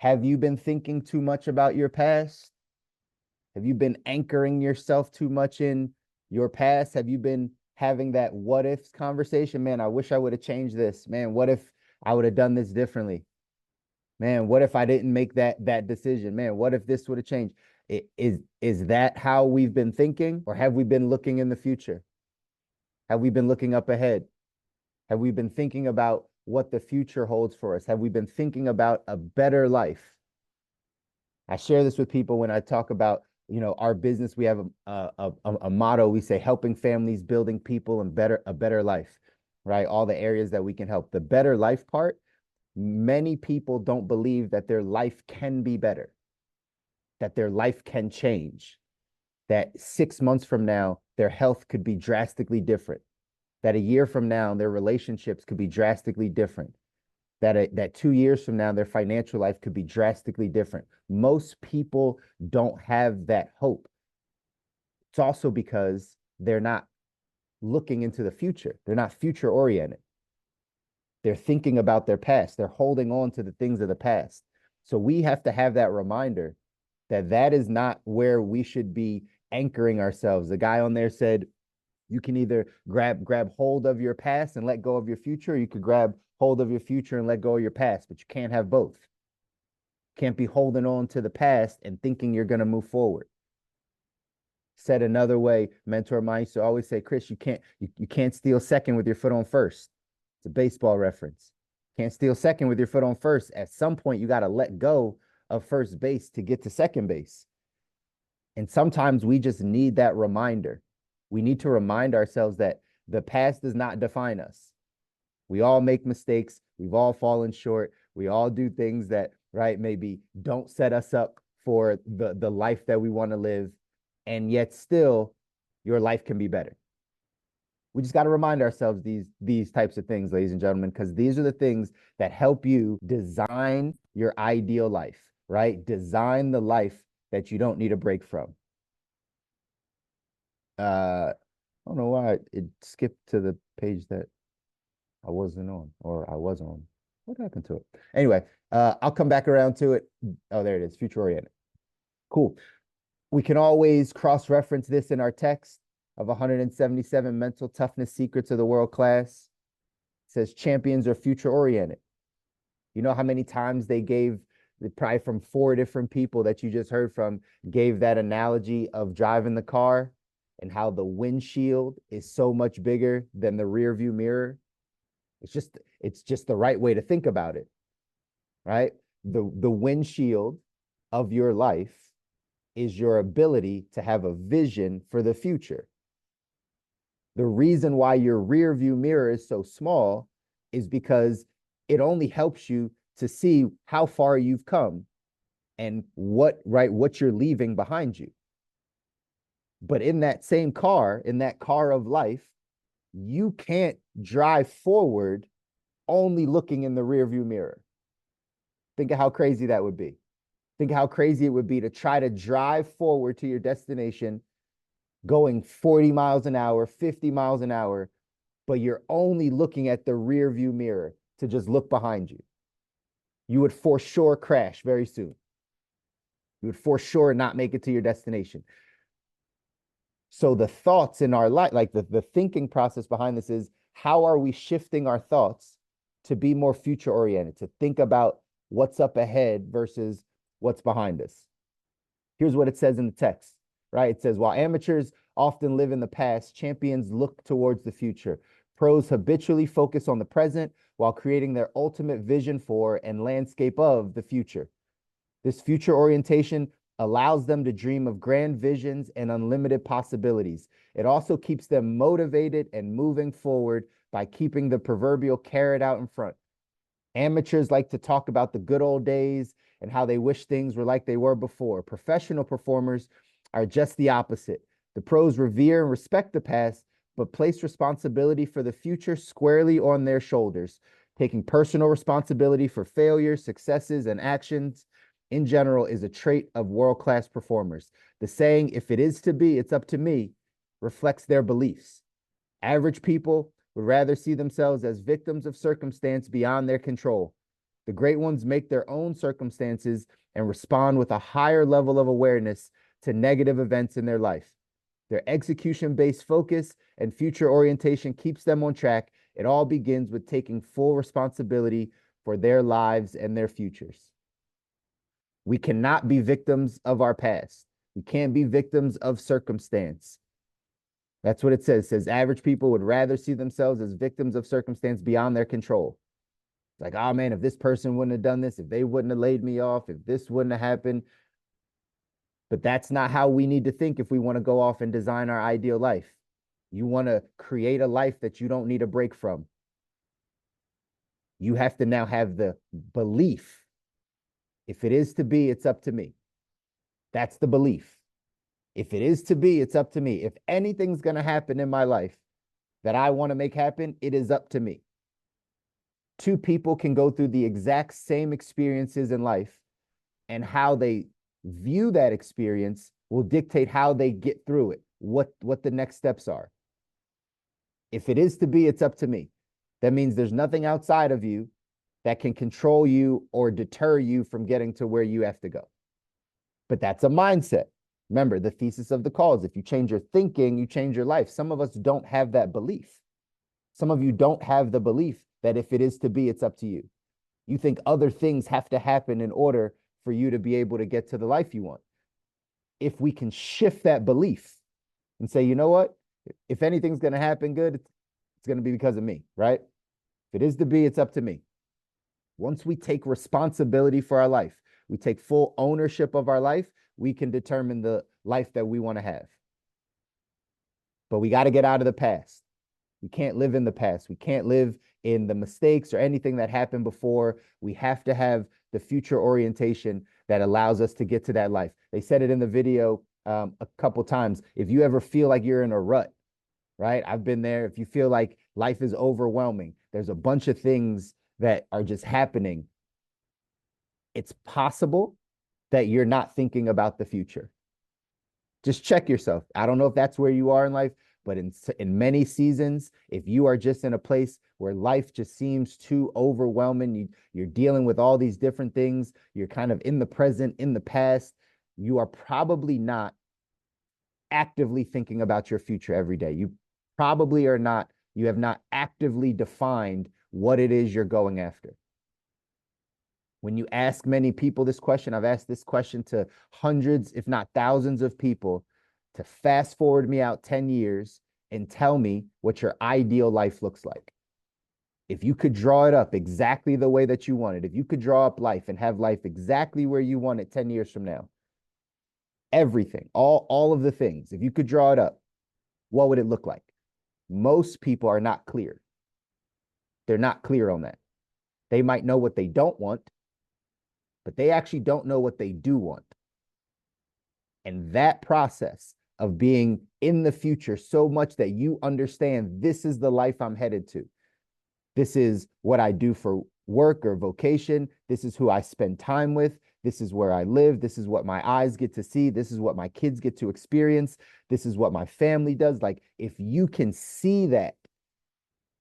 Have you been thinking too much about your past? Have you been anchoring yourself too much in your past? Have you been having that what ifs conversation? Man, I wish I would have changed this. Man, what if I would have done this differently? Man, what if I didn't make that decision? Man, what if this would have changed? Is that how we've been thinking, or have we been looking in the future? Have we been looking up ahead? Have we been thinking about what the future holds for us? Have we been thinking about a better life? I share this with people when I talk about, our business. We have a motto. We say helping families, building people, and a better life, right? All the areas that we can help. The better life part, many people don't believe that their life can be better, that their life can change, that 6 months from now, their health could be drastically different, that a year from now, their relationships could be drastically different, that 2 years from now, their financial life could be drastically different. Most people don't have that hope. It's also because they're not looking into the future. They're not future oriented. They're thinking about their past. They're holding on to the things of the past. So we have to have that reminder that that is not where we should be anchoring ourselves. The guy on there said, you can either grab hold of your past and let go of your future, or you could grab hold of your future and let go of your past, but you can't have both. Can't be holding on to the past and thinking you're going to move forward. Said another way, mentor of mine used to always say, Chris, you can't steal second with your foot on first. It's a baseball reference. Can't steal second with your foot on first. At some point, you got to let go of first base to get to second base. And sometimes we just need that reminder. We need to remind ourselves that the past does not define us. We all make mistakes. We've all fallen short. We all do things that, right, maybe don't set us up for the life that we want to live. And yet still, your life can be better. We just got to remind ourselves these types of things, ladies and gentlemen, because these are the things that help you design your ideal life, right? Design the life that you don't need a break from. I don't know why it skipped to the page that I wasn't on, or I was on. What happened to it? Anyway, I'll come back around to it. Oh, there it is, future oriented. Cool. We can always cross-reference this in our text of 177 mental toughness secrets of the world class. It says champions are future oriented. You know how many times they gave, probably from 4 different people that you just heard from, gave that analogy of driving the car and how the windshield is so much bigger than the rear view mirror. It's just the right way to think about it, right? The windshield of your life is your ability to have a vision for the future. The reason why your rear view mirror is so small is because it only helps you to see how far you've come and what you're leaving behind you. But in that same car, in that car of life, you can't drive forward only looking in the rear view mirror. Think of how crazy that would be. Think how crazy it would be to try to drive forward to your destination going 40 miles an hour, 50 miles an hour, but you're only looking at the rear view mirror to just look behind you. You would for sure crash very soon. You would for sure not make it to your destination. So the thoughts in our life, like the thinking process behind this is, how are we shifting our thoughts to be more future oriented, to think about what's up ahead versus what's behind us? Here's what it says in the text, right? It says, while amateurs often live in the past, champions look towards the future. Pros habitually focus on the present while creating their ultimate vision for and landscape of the future. This future orientation allows them to dream of grand visions and unlimited possibilities. It also keeps them motivated and moving forward by keeping the proverbial carrot out in front. Amateurs like to talk about the good old days and how they wish things were like they were before. Professional performers are just the opposite. The pros revere and respect the past, but place responsibility for the future squarely on their shoulders, taking personal responsibility for failures, successes, and actions in general is a trait of world-class performers. The saying, if it is to be, it's up to me, reflects their beliefs. Average people would rather see themselves as victims of circumstance beyond their control. The great ones make their own circumstances and respond with a higher level of awareness to negative events in their life. Their execution-based focus and future orientation keeps them on track. It all begins with taking full responsibility for their lives and their futures. We cannot be victims of our past. We can't be victims of circumstance. That's what it says. It says average people would rather see themselves as victims of circumstance beyond their control. It's like, oh man, if this person wouldn't have done this, if they wouldn't have laid me off, if this wouldn't have happened. But that's not how we need to think if we want to go off and design our ideal life. You want to create a life that you don't need a break from. You have to now have the belief. If it is to be, it's up to me. That's the belief. If it is to be, it's up to me. If anything's going to happen in my life that I want to make happen, it is up to me. Two people can go through the exact same experiences in life, and how they view that experience will dictate how they get through it, what the next steps are. If it is to be, it's up to me. That means there's nothing outside of you that can control you or deter you from getting to where you have to go. But that's a mindset. Remember, the thesis of the call is if you change your thinking, you change your life. Some of us don't have that belief. Some of you don't have the belief that if it is to be, it's up to you. You think other things have to happen in order for you to be able to get to the life you want. If we can shift that belief and say, you know what? If anything's going to happen good, it's going to be because of me, right? If it is to be, it's up to me. Once we take responsibility for our life, we take full ownership of our life, we can determine the life that we want to have. But we got to get out of the past. We can't live in the past. We can't live in the mistakes or anything that happened before. We have to have the future orientation that allows us to get to that life. They said it in the video a couple times. If you ever feel like you're in a rut, right? I've been there. If you feel like life is overwhelming, there's a bunch of things that are just happening. It's possible that you're not thinking about the future. Just check yourself. I don't know if that's where you are in life, but in many seasons, if you are just in a place where life just seems too overwhelming, you're dealing with all these different things, you're kind of in the present, in the past, you are probably not actively thinking about your future every day. You probably are not, you have not actively defined what it is you're going after. When you ask many people this question, I've asked this question to hundreds, if not thousands of people, to fast forward me out 10 years and tell me what your ideal life looks like. If you could draw it up exactly the way that you want it, if you could draw up life and have life exactly where you want it 10 years from now, everything, all of the things, if you could draw it up, what would it look like? Most people are not clear. They're not clear on that. They might know what they don't want, but they actually don't know what they do want. And that process of being in the future so much that you understand this is the life I'm headed to. This is what I do for work or vocation. This is who I spend time with. This is where I live. This is what my eyes get to see. This is what my kids get to experience. This is what my family does. Like, if you can see that,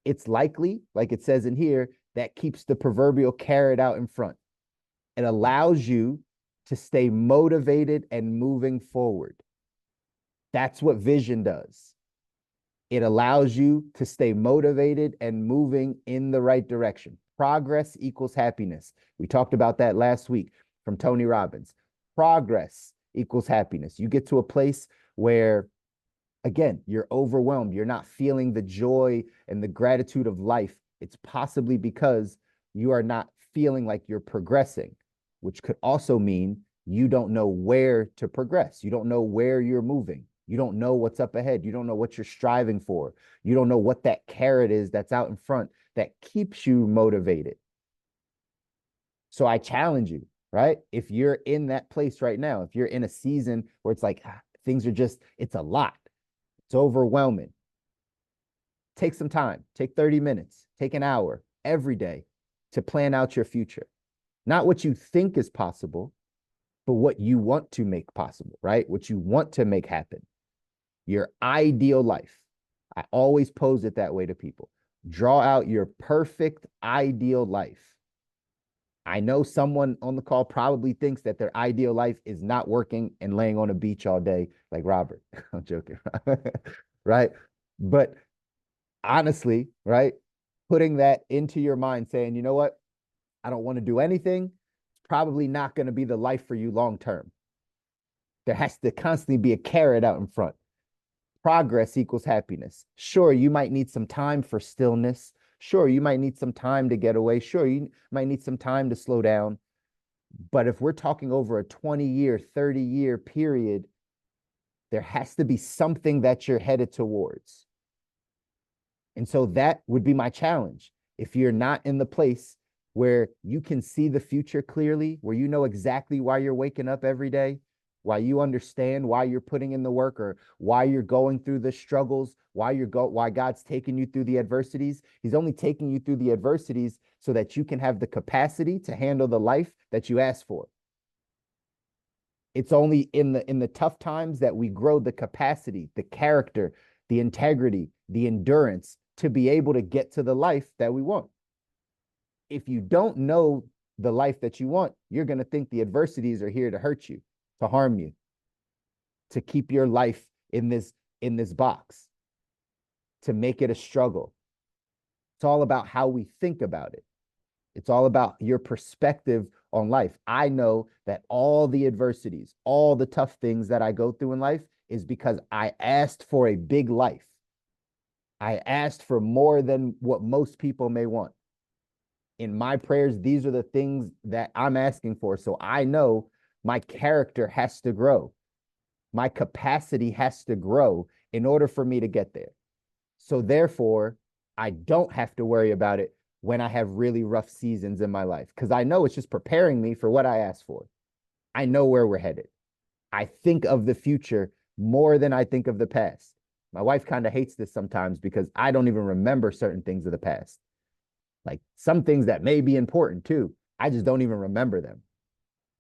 it's likely, like it says in here, that keeps the proverbial carrot out in front. It allows you to stay motivated and moving forward. That's what vision does. It allows you to stay motivated and moving in the right direction. Progress equals happiness. We talked about that last week from Tony Robbins. Progress equals happiness. You get to a place where, again, you're overwhelmed. You're not feeling the joy and the gratitude of life. It's possibly because you are not feeling like you're progressing, which could also mean you don't know where to progress. You don't know where you're moving. You don't know what's up ahead. You don't know what you're striving for. You don't know what that carrot is that's out in front that keeps you motivated. So I challenge you, right? If you're in that place right now, if you're in a season where it's like things are just, it's a lot, it's overwhelming, take some time, take 30 minutes, take an hour every day to plan out your future. Not what you think is possible, but what you want to make possible, right? What you want to make happen. Your ideal life. I always pose it that way to people. Draw out your perfect ideal life. I know someone on the call probably thinks that their ideal life is not working and laying on a beach all day like Robert. I'm joking, right? But honestly, right? Putting that into your mind, saying, you know what? I don't want to do anything. It's probably not going to be the life for you long term. There has to constantly be a carrot out in front. Progress equals happiness. Sure, you might need some time for stillness. Sure, you might need some time to get away. Sure, you might need some time to slow down. But if we're talking over a 20-year, 30-year period, there has to be something that you're headed towards. And so that would be my challenge. If you're not in the place where you can see the future clearly, where you know exactly why you're waking up every day, why you understand why you're putting in the work, or why you're going through the struggles, why God's taking you through the adversities. He's only taking you through the adversities so that you can have the capacity to handle the life that you asked for. It's only in the tough times that we grow the capacity, the character, the integrity, the endurance to be able to get to the life that we want. If you don't know the life that you want, you're going to think the adversities are here to hurt you, to harm you, to keep your life in this box, to make it a struggle. It's all about how we think about it. It's all about your perspective on life. I know that all the adversities, all the tough things that I go through in life is because I asked for a big life. I asked for more than what most people may want. In my prayers, these are the things that I'm asking for. So I know my character has to grow. My capacity has to grow in order for me to get there. So therefore, I don't have to worry about it when I have really rough seasons in my life, because I know it's just preparing me for what I asked for. I know where we're headed. I think of the future more than I think of the past. My wife kind of hates this sometimes because I don't even remember certain things of the past. Like some things that may be important too. I just don't even remember them.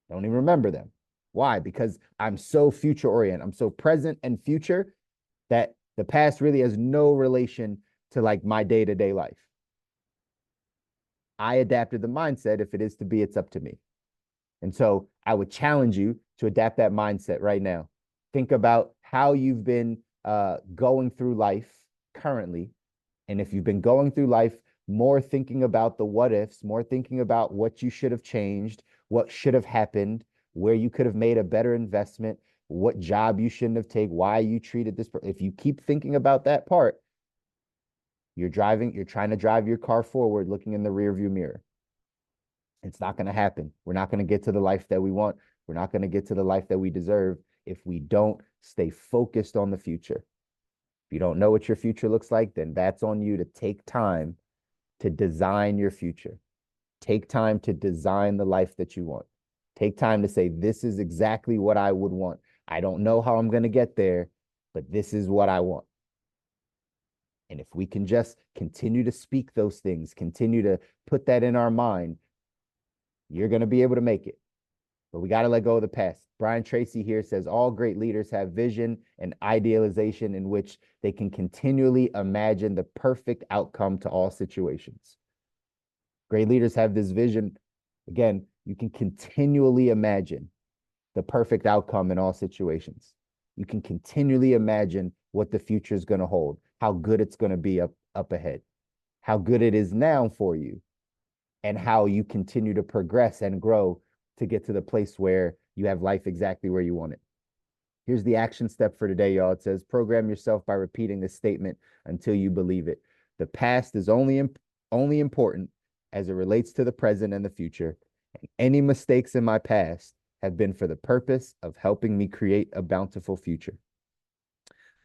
Don't even remember them. Why? Because I'm so future oriented. I'm so present and future that the past really has no relation to like my day-to-day life. I adapted the mindset. If it is to be, it's up to me. And so I would challenge you to adapt that mindset right now. Think about how you've been going through life currently. And if you've been going through life more thinking about the what ifs, more thinking about what you should have changed, what should have happened, where you could have made a better investment, what job you shouldn't have taken, why you treated this. If you keep thinking about that part, you're trying to drive your car forward, looking in the rearview mirror. It's not going to happen. We're not going to get to the life that we want. We're not going to get to the life that we deserve if we don't stay focused on the future. If you don't know what your future looks like, then that's on you to take time to design your future. Take time to design the life that you want. Take time to say, this is exactly what I would want. I don't know how I'm going to get there, but this is what I want. And if we can just continue to speak those things, continue to put that in our mind, you're going to be able to make it. But we got to let go of the past. Brian Tracy here says all great leaders have vision and idealization in which they can continually imagine the perfect outcome to all situations. Great leaders have this vision. Again, you can continually imagine the perfect outcome in all situations. You can continually imagine what the future is going to hold, how good it's going to be up ahead, how good it is now for you, and how you continue to progress and grow to get to the place where you have life exactly where you want it. Here's the action step for today, y'all. It says, program yourself by repeating this statement until you believe it. The past is only important as it relates to the present and the future. And any mistakes in my past have been for the purpose of helping me create a bountiful future.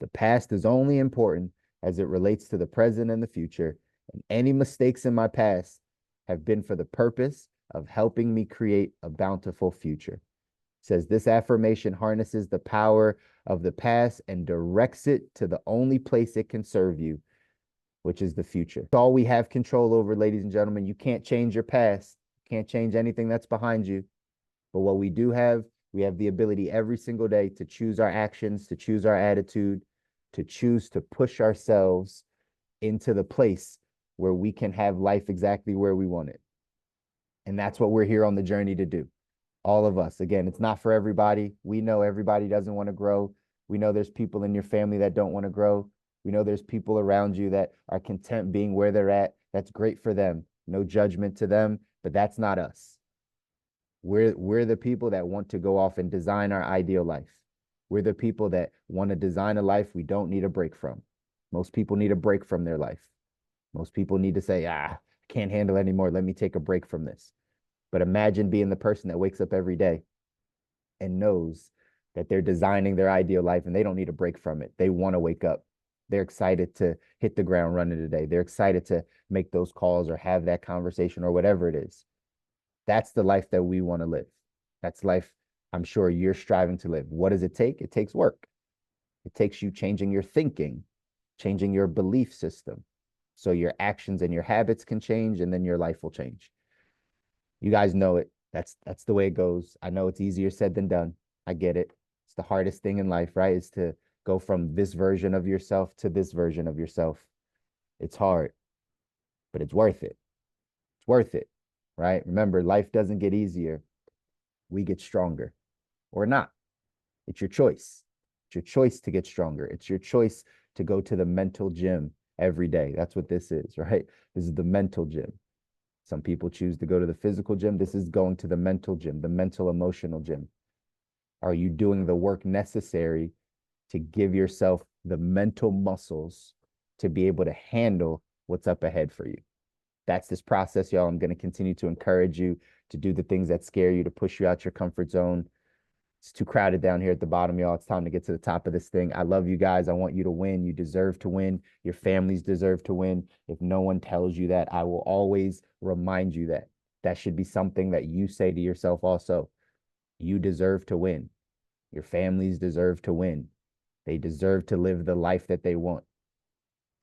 The past is only important as it relates to the present and the future. And any mistakes in my past have been for the purpose of helping me create a bountiful future. It says this affirmation harnesses the power of the past and directs it to the only place it can serve you, which is the future. It's all we have control over, ladies and gentlemen. You can't change your past. You can't change anything that's behind you. But what we do have, we have the ability every single day to choose our actions, to choose our attitude, to choose to push ourselves into the place where we can have life exactly where we want it. And that's what we're here on the journey to do. All of us. Again, it's not for everybody. We know everybody doesn't want to grow. We know there's people in your family that don't want to grow. We know there's people around you that are content being where they're at. That's great for them. No judgment to them, but that's not us. We're the people that want to go off and design our ideal life. We're the people that want to design a life we don't need a break from. Most people need a break from their life. Most people need to say, can't handle anymore. Let me take a break from this. But imagine being the person that wakes up every day and knows that they're designing their ideal life and they don't need a break from it. They want to wake up. They're excited to hit the ground running today. They're excited to make those calls or have that conversation or whatever it is. That's the life that we want to live. That's life I'm sure you're striving to live. What does it take? It takes work. It takes you changing your thinking, changing your belief system. So your actions and your habits can change, and then your life will change. You guys know it. That's the way it goes. I know it's easier said than done. I get it. It's the hardest thing in life, right? Is to go from this version of yourself to this version of yourself. It's hard, but it's worth it. It's worth it, right? Remember, life doesn't get easier. We get stronger or not. It's your choice. It's your choice to get stronger. It's your choice to go to the mental gym every day. That's what this is, right? This is the mental gym. Some people choose to go to the physical gym. This is going to the mental gym, the mental emotional gym. Are you doing the work necessary to give yourself the mental muscles to be able to handle what's up ahead for you? That's this process, y'all. I'm going to continue to encourage you to do the things that scare you, to push you out your comfort zone. It's too crowded down here at the bottom, y'all. It's time to get to the top of this thing. I love you guys. I want you to win. You deserve to win. Your families deserve to win. If no one tells you that, I will always remind you that. That should be something that you say to yourself also. You deserve to win. Your families deserve to win. They deserve to live the life that they want,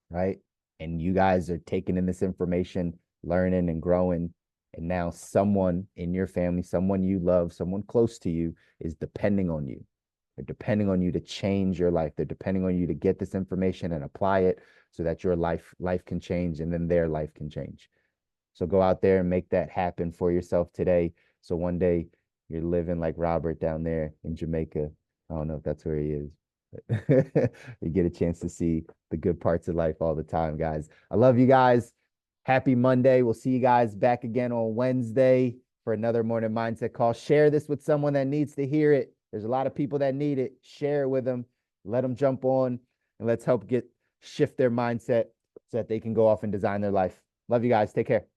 right? And you guys are taking in this information, learning and growing. And now someone in your family, someone you love, someone close to you is depending on you. They're depending on you to change your life. They're depending on you to get this information and apply it so that your life can change and then their life can change. So go out there and make that happen for yourself today. So one day you're living like Robert down there in Jamaica. I don't know if that's where he is. You get a chance to see the good parts of life all the time, guys. I love you guys. Happy Monday. We'll see you guys back again on Wednesday for another morning mindset call. Share this with someone that needs to hear it. There's a lot of people that need it. Share it with them. Let them jump on and let's help shift their mindset so that they can go off and design their life. Love you guys. Take care.